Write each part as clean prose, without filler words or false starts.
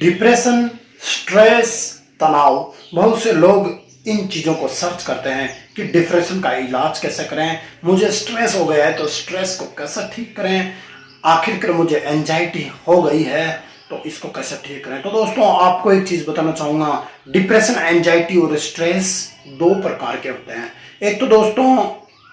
Depression, stress, तनाव, बहुत से लोग इन चीज़ों को सर्च करते हैं कि डिप्रेशन का इलाज कैसे करें, मुझे स्ट्रेस हो गया है तो स्ट्रेस को कैसे ठीक करें, आखिरकार मुझे एंजाइटी हो गई है तो इसको कैसे ठीक करें। तो दोस्तों आपको एक चीज़ बताना चाहूँगा, डिप्रेशन, एंजाइटी और स्ट्रेस दो प्रकार के होते हैं। एक तो दोस्तों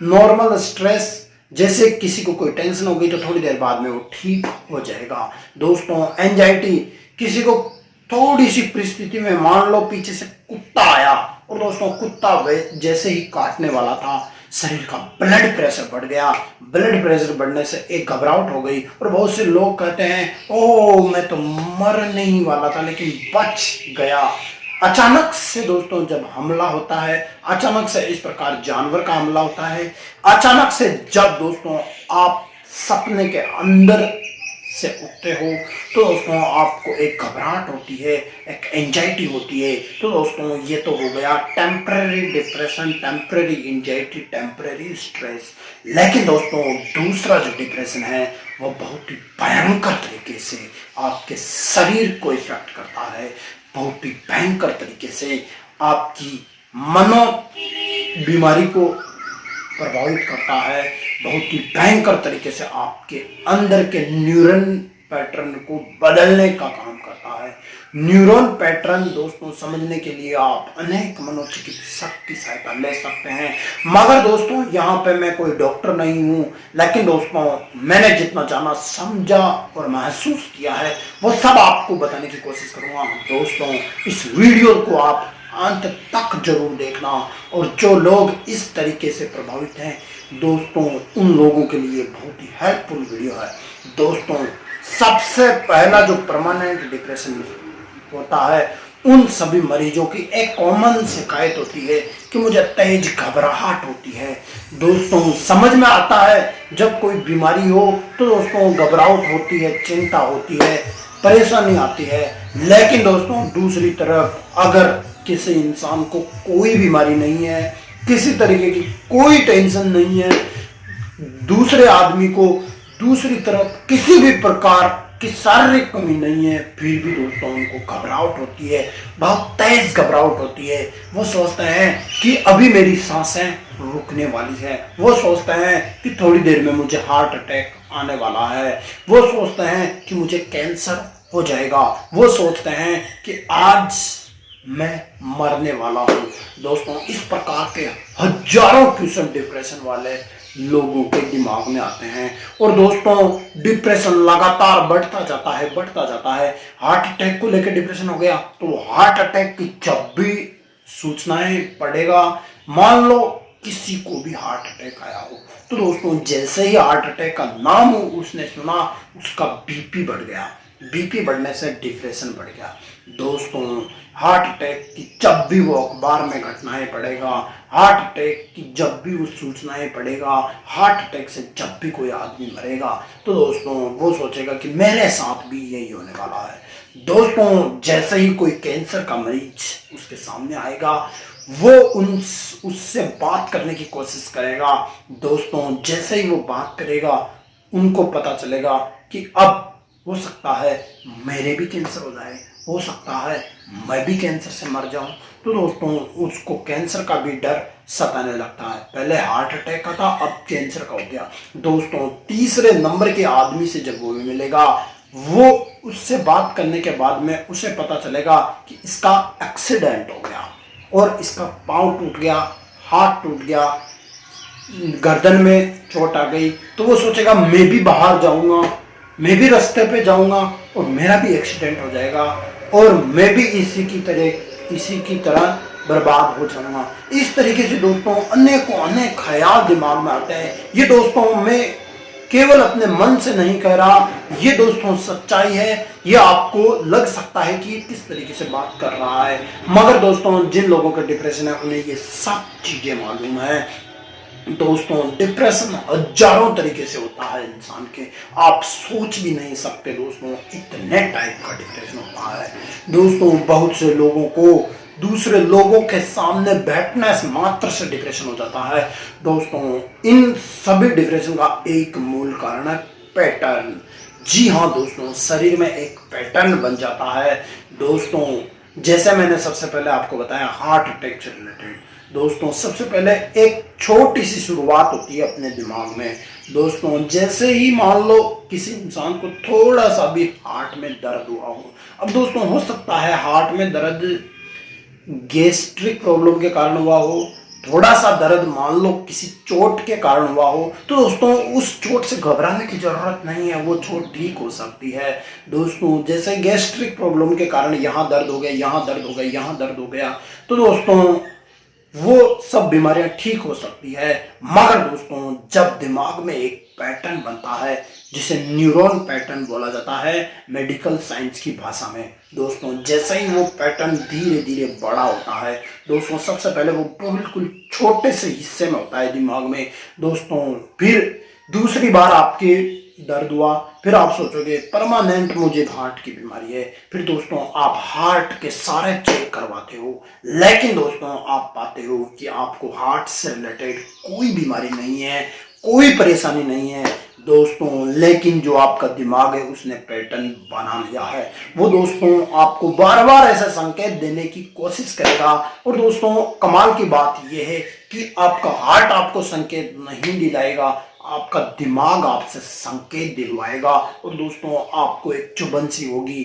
नॉर्मल स्ट्रेस, जैसे किसी को कोई टेंशन हो गई तो थोड़ी देर बाद में वो ठीक हो जाएगा। दोस्तों एंजाइटी, किसी को थोड़ी सी परिस्थिति में मान लो पीछे से कुत्ता आया और दोस्तों कुत्ता जैसे ही काटने वाला था, शरीर का ब्लड प्रेशर बढ़ गया, ब्लड प्रेशर बढ़ने से एक घबराहट हो गई और बहुत से लोग कहते हैं ओह मैं तो मरने ही वाला था लेकिन बच गया। अचानक से दोस्तों जब हमला होता है, अचानक से इस प्रकार जानवर का हमला होता है, अचानक से जब दोस्तों आप सपने के अंदर से उठते हो तो दोस्तों आपको एक घबराहट होती है, एक एंजाइटी होती है। तो दोस्तों ये तो हो गया temporary depression, temporary anxiety, temporary stress. लेकिन दोस्तों दूसरा जो डिप्रेशन है वो बहुत ही भयंकर तरीके से आपके शरीर को इफेक्ट करता है, बहुत ही भयंकर तरीके से आपकी मनो बीमारी को प्रभावित करता है, बहुत ही भयंकर तरीके से आपके अंदर के न्यूरॉन पैटर्न को बदलने का काम करता है। न्यूरॉन पैटर्न दोस्तों समझने के लिए आप अनेक मनोचिकित्सक की सहायता ले सकते हैं, मगर दोस्तों यहाँ पे मैं कोई डॉक्टर नहीं हूँ, लेकिन दोस्तों मैंने जितना जाना, समझा और महसूस किया है वो सब आपको बताने की कोशिश करूँगा। दोस्तों इस वीडियो को आप अंत तक जरूर देखना, और जो लोग इस तरीके से प्रभावित हैं दोस्तों उन लोगों के लिए बहुत ही हेल्पफुल वीडियो है। दोस्तों सबसे पहला जो परमानेंट डिप्रेशन होता है, उन सभी मरीजों की एक कॉमन शिकायत होती है कि मुझे तेज घबराहट होती है। दोस्तों समझ में आता है जब कोई बीमारी हो तो दोस्तों घबराहट होती है, चिंता होती है, परेशानी आती है। लेकिन दोस्तों दूसरी तरफ अगर किसी इंसान को कोई बीमारी नहीं है, किसी तरीके की कोई टेंशन नहीं है, दूसरे आदमी को दूसरी तरफ किसी भी प्रकार की शारीरिक कमी नहीं है, फिर भी दोस्तों उनको घबराहट होती है, बहुत तेज घबराहट होती है। वो सोचते हैं कि अभी मेरी सांसें रुकने वाली है, वो सोचते हैं कि थोड़ी देर में मुझे हार्ट अटैक आने वाला है, वो सोचते हैं कि मुझे कैंसर हो जाएगा, वो सोचते हैं कि आज मैं मरने वाला हूँ। दोस्तों इस प्रकार के हजारों क्वेश्चन डिप्रेशन वाले लोगों के दिमाग में आते हैं, और दोस्तों डिप्रेशन लगातार बढ़ता जाता है। हार्ट अटैक को लेकर डिप्रेशन हो गया तो हार्ट अटैक की जब भी सूचनाएं पड़ेगा, मान लो किसी को भी हार्ट अटैक आया हो तो दोस्तों जैसे ही हार्ट अटैक का नाम उसने सुना उसका बीपी बढ़ गया, बीपी बढ़ने से डिप्रेशन बढ़ गया। दोस्तों हार्ट अटैक की जब भी वो अखबार में घटनाएं पढ़ेगा, हार्ट अटैक की जब भी वो सूचनाएं पढ़ेगा, हार्ट अटैक से जब भी कोई आदमी मरेगा तो दोस्तों वो सोचेगा कि मेरे साथ भी यही होने वाला है। दोस्तों जैसे ही कोई कैंसर का मरीज उसके सामने आएगा वो उससे बात करने की कोशिश करेगा। दोस्तों जैसे ही वो बात करेगा उनको पता चलेगा कि अब हो सकता है मेरे भी कैंसर हो जाए, हो सकता है मैं भी कैंसर से मर जाऊं। तो दोस्तों उसको कैंसर का भी डर सताने लगता है। पहले हार्ट अटैक का था, अब कैंसर का हो गया। दोस्तों तीसरे नंबर के आदमी से जब वो मिलेगा, वो उससे बात करने के बाद में उसे पता चलेगा कि इसका एक्सीडेंट हो गया और इसका पाँव टूट गया, हाथ टूट गया, गर्दन में चोट आ गई, तो वो सोचेगा मैं भी बाहर जाऊंगा, मैं भी रास्ते पे जाऊंगा और मेरा भी एक्सीडेंट हो जाएगा और मैं भी इसी की तरह बर्बाद हो जाऊंगा। इस तरीके से दोस्तों अनेक ख्याल दिमाग में आते हैं। ये दोस्तों मैं केवल अपने मन से नहीं कह रहा, ये दोस्तों सच्चाई है। ये आपको लग सकता है कि किस तरीके से बात कर रहा है, मगर दोस्तों जिन लोगों का डिप्रेशन है उन्हें ये सब चीजें मालूम है। दोस्तों डिप्रेशन हजारों तरीके से होता है इंसान के, आप सोच भी नहीं सकते दोस्तों इतने टाइप का डिप्रेशन होता है। दोस्तों बहुत से लोगों को दूसरे लोगों के सामने बैठने से मात्र से डिप्रेशन हो जाता है। दोस्तों इन सभी डिप्रेशन का एक मूल कारण है पैटर्न। जी हाँ दोस्तों, शरीर में एक पैटर्न बन जाता है दोस्तों। जैसे मैंने सबसे पहले आपको बताया हार्ट अटैक से रिलेटेड, दोस्तों सबसे पहले एक छोटी सी शुरुआत होती है अपने दिमाग में। दोस्तों जैसे ही मान लो किसी इंसान को थोड़ा सा भी हार्ट में दर्द हुआ हो, अब दोस्तों हो सकता है हार्ट में दर्द गैस्ट्रिक प्रॉब्लम के कारण हुआ हो, थोड़ा सा दर्द मान लो किसी चोट के कारण हुआ हो, तो दोस्तों उस चोट से घबराने की जरूरत नहीं है, वो चोट ठीक हो सकती है। दोस्तों जैसे गैस्ट्रिक प्रॉब्लम के कारण यहाँ दर्द हो गया, यहाँ दर्द हो गया, यहाँ दर्द हो गया, तो दोस्तों वो सब बीमारियां ठीक हो सकती है। मगर दोस्तों जब दिमाग में एक पैटर्न बनता है जिसे न्यूरॉन पैटर्न बोला जाता है मेडिकल साइंस की भाषा में, दोस्तों जैसे ही वो पैटर्न धीरे धीरे बड़ा होता है दोस्तों, सबसे पहले वो बिल्कुल छोटे से हिस्से में होता है दिमाग में दोस्तों, फिर दूसरी बार आपके दर्द हुआ, फिर आप सोचोगे परमानेंट मुझे हार्ट की बीमारी है, फिर दोस्तों आप हार्ट के सारे चेक करवाते हो, लेकिन दोस्तों आप पाते हो कि आपको हार्ट से रिलेटेड कोई बीमारी नहीं है, कोई परेशानी नहीं है दोस्तों। लेकिन जो आपका दिमाग है उसने पैटर्न बना लिया है, वो दोस्तों आपको बार बार ऐसा संकेत देने की कोशिश करेगा। और दोस्तों कमाल की बात यह है कि आपका हार्ट आपको संकेत नहीं दिलाएगा, आपका दिमाग आपसे संकेत दिलवाएगा। और दोस्तों आपको एक चुभन सी होगी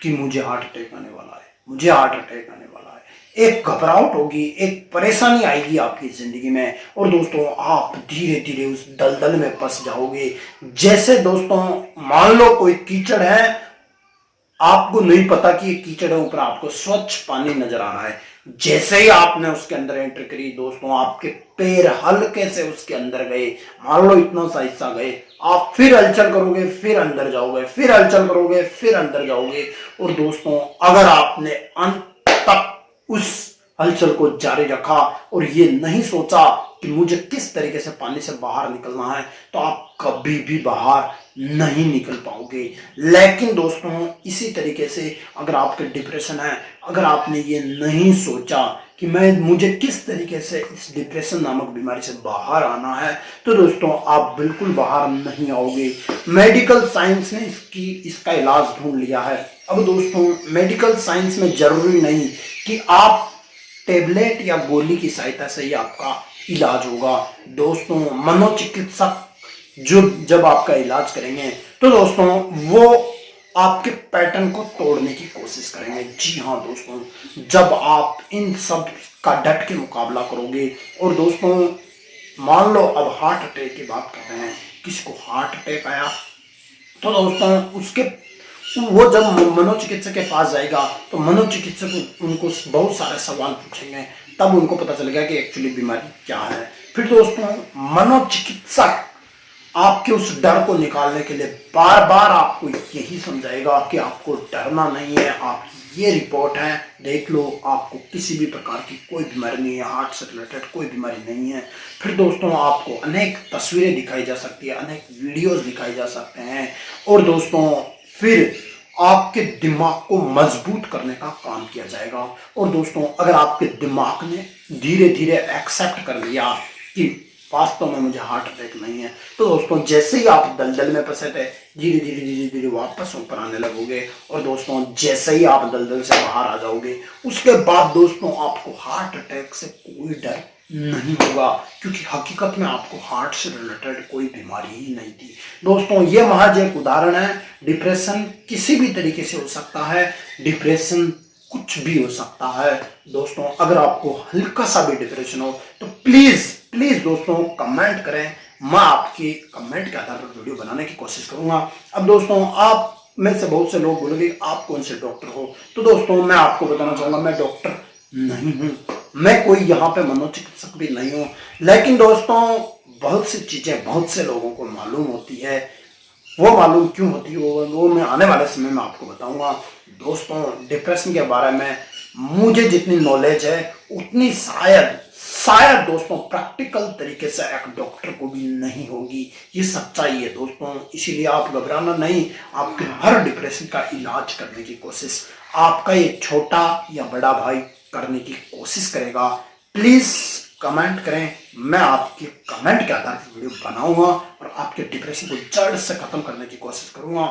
कि मुझे हार्ट अटैक आने वाला है, मुझे हार्ट अटैक आने वाला है, एक घबराहट होगी, एक परेशानी आएगी आपकी जिंदगी में। और दोस्तों आप धीरे धीरे उस दलदल में फंस जाओगे। जैसे दोस्तों मान लो कोई कीचड़ है, आपको नहीं पता कि ये कीचड़ है, ऊपर आपको स्वच्छ पानी नजर आ रहा है, जैसे ही आपने उसके अंदर एंटर करी दोस्तों, आपके पैर हल्के से उसके अंदर गए, मान लो इतना सा हिस्सा गए, आप फिर हलचल करोगे, फिर अंदर जाओगे, फिर हलचल करोगे, फिर अंदर जाओगे। और दोस्तों अगर आपने अंत तक उस हलचल को जारी रखा और ये नहीं सोचा कि मुझे किस तरीके से पानी से बाहर निकलना है, तो आप कभी भी बाहर नहीं निकल पाओगे। लेकिन दोस्तों इसी तरीके से अगर आपके डिप्रेशन है, अगर आपने ये नहीं सोचा कि मुझे किस तरीके से इस डिप्रेशन नामक बीमारी से बाहर आना है, तो दोस्तों आप बिल्कुल बाहर नहीं आओगे। मेडिकल साइंस ने इसका इलाज ढूंढ लिया है। अब दोस्तों मेडिकल साइंस में जरूरी नहीं कि आप टेबलेट या गोली की सहायता से ही आपका इलाज होगा दोस्तों। मनोचिकित्सक जब आपका इलाज करेंगे तो दोस्तों वो आपके पैटर्न को तोड़ने की कोशिश करेंगे। जी हाँ दोस्तों, जब आप इन सब का डट के मुकाबला करोगे, और दोस्तों मान लो अब हार्ट अटैक की बात कर रहे हैं, किसी को हार्ट अटैक आया तो दोस्तों उसके वो जब मनोचिकित्सक के पास जाएगा तो मनोचिकित्सक उनको बहुत सारे सवाल पूछेंगे, तब उनको पता चलेगा कि एक्चुअली बीमारी क्या है। फिर दोस्तों मनोचिकित्सक आपके उस डर को निकालने के लिए बार बार आपको यही समझाएगा कि आपको डरना नहीं है, आप ये रिपोर्ट है देख लो, आपको किसी भी प्रकार की कोई बीमारी नहीं है, हार्ट से रिलेटेड कोई बीमारी नहीं है। फिर दोस्तों आपको अनेक तस्वीरें दिखाई जा सकती है, अनेक वीडियोस दिखाई जा सकते हैं। और दोस्तों फिर आपके दिमाग को मजबूत करने का काम किया जाएगा। और दोस्तों अगर आपके दिमाग ने धीरे धीरे एक्सेप्ट कर लिया कि वास्तव में मुझे हार्ट अटैक नहीं है, तो दोस्तों जैसे ही आप दलदल में फंसे थे धीरे धीरे धीरे धीरे वापस ऊपर आने लगोगे। और दोस्तों जैसे ही आप दलदल से बाहर आ जाओगे उसके बाद दोस्तों आपको हार्ट अटैक से कोई डर नहीं होगा, क्योंकि हकीकत में आपको हार्ट से रिलेटेड कोई बीमारी ही नहीं थी। दोस्तों ये महज एक उदाहरण है, डिप्रेशन किसी भी तरीके से हो सकता है, डिप्रेशन कुछ भी हो सकता है दोस्तों। अगर आपको हल्का सा भी डिप्रेशन हो तो प्लीज प्लीज दोस्तों कमेंट करें, मैं आपकी कमेंट के आधार पर वीडियो बनाने की कोशिश करूंगा। अब दोस्तों आप में से बहुत से लोग बोलोगे आप कौन से डॉक्टर हो, तो दोस्तों मैं आपको बताना चाहूंगा मैं डॉक्टर नहीं हूं, मैं कोई यहाँ पे मनोचिकित्सक भी नहीं हूँ। लेकिन दोस्तों बहुत सी चीजें बहुत से लोगों को मालूम होती है, वो मालूम क्यों होती है वो मैं आने वाले समय में आपको बताऊंगा। दोस्तों डिप्रेशन के बारे में मुझे जितनी नॉलेज है उतनी शायद दोस्तों प्रैक्टिकल तरीके से एक डॉक्टर को भी नहीं होगी, ये सच्चाई है दोस्तों। इसीलिए आप घबराना नहीं, आपके हर डिप्रेशन का इलाज करने की कोशिश आपका ये छोटा या बड़ा भाई करने की कोशिश करेगा। प्लीज कमेंट करें। मैं आपके कमेंट के आधार पर वीडियो बनाऊंगा और आपके डिप्रेशन को जड़ से खत्म करने की कोशिश करूंगा।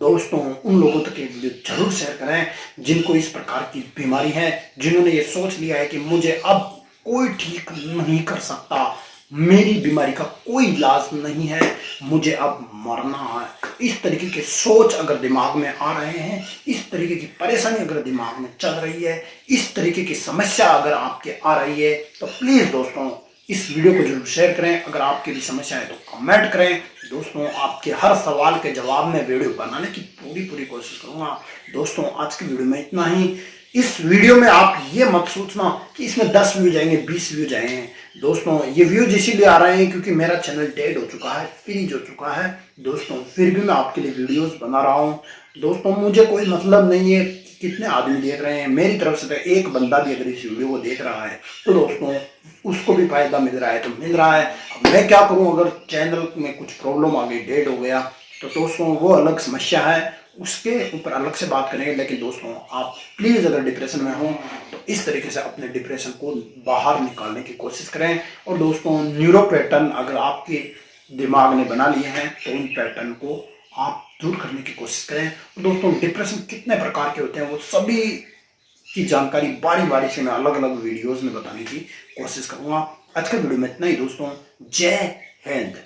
दोस्तों, उन लोगों तक ये वीडियो जरूर शेयर करें जिनको इस प्रकार की बीमारी है, जिन्होंने ये सोच लिया है कि मुझे अब कोई ठीक नहीं कर सकता, मेरी बीमारी का कोई इलाज नहीं है, मुझे अब मरना है। इस तरीके के सोच अगर दिमाग में आ रहे हैं, इस तरीके की परेशानी अगर दिमाग में चल रही है, इस तरीके की समस्या अगर आपके आ रही है, तो प्लीज दोस्तों इस वीडियो को जरूर शेयर करें। अगर आपकी भी समस्या है तो कमेंट करें। दोस्तों, आपके हर सवाल के जवाब में वीडियो बनाने की पूरी कोशिश करूंगा। दोस्तों, आज की वीडियो में इतना ही। इस वीडियो में आप ये मत सोचना कि इसमें 10 व्यूज आएंगे, 20 व्यूज आएंगे। दोस्तों, ये व्यूज इसीलिए आ रहे हैं क्योंकि मेरा चैनल डेड हो चुका है, फ्रीज हो चुका है। दोस्तों, फिर भी मैं आपके लिए वीडियोस बना रहा हूँ। दोस्तों, मुझे कोई मतलब नहीं है कि कितने आदमी देख रहे हैं, मेरी तरफ से तो एक बंदा भी अगर इस वीडियो को देख रहा है तो दोस्तों उसको भी फायदा मिल रहा है तो मिल रहा है। अब मैं क्या करूं, अगर चैनल में कुछ प्रॉब्लम आ गई, डेड हो गया, तो दोस्तों वो अलग समस्या है, उसके ऊपर अलग से बात करेंगे। लेकिन दोस्तों, आप प्लीज अगर डिप्रेशन में हो तो इस तरीके से अपने डिप्रेशन को बाहर निकालने की कोशिश करें। और दोस्तों, न्यूरो पैटर्न अगर आपके दिमाग ने बना लिए हैं तो उन पैटर्न को आप दूर करने की कोशिश करें। और दोस्तों, डिप्रेशन कितने प्रकार के होते हैं वो सभी की जानकारी बारी बारी से मैं अलग अलग वीडियोस में बताने की कोशिश करूंगा। आज के वीडियो में इतना ही दोस्तों। जय हिंद।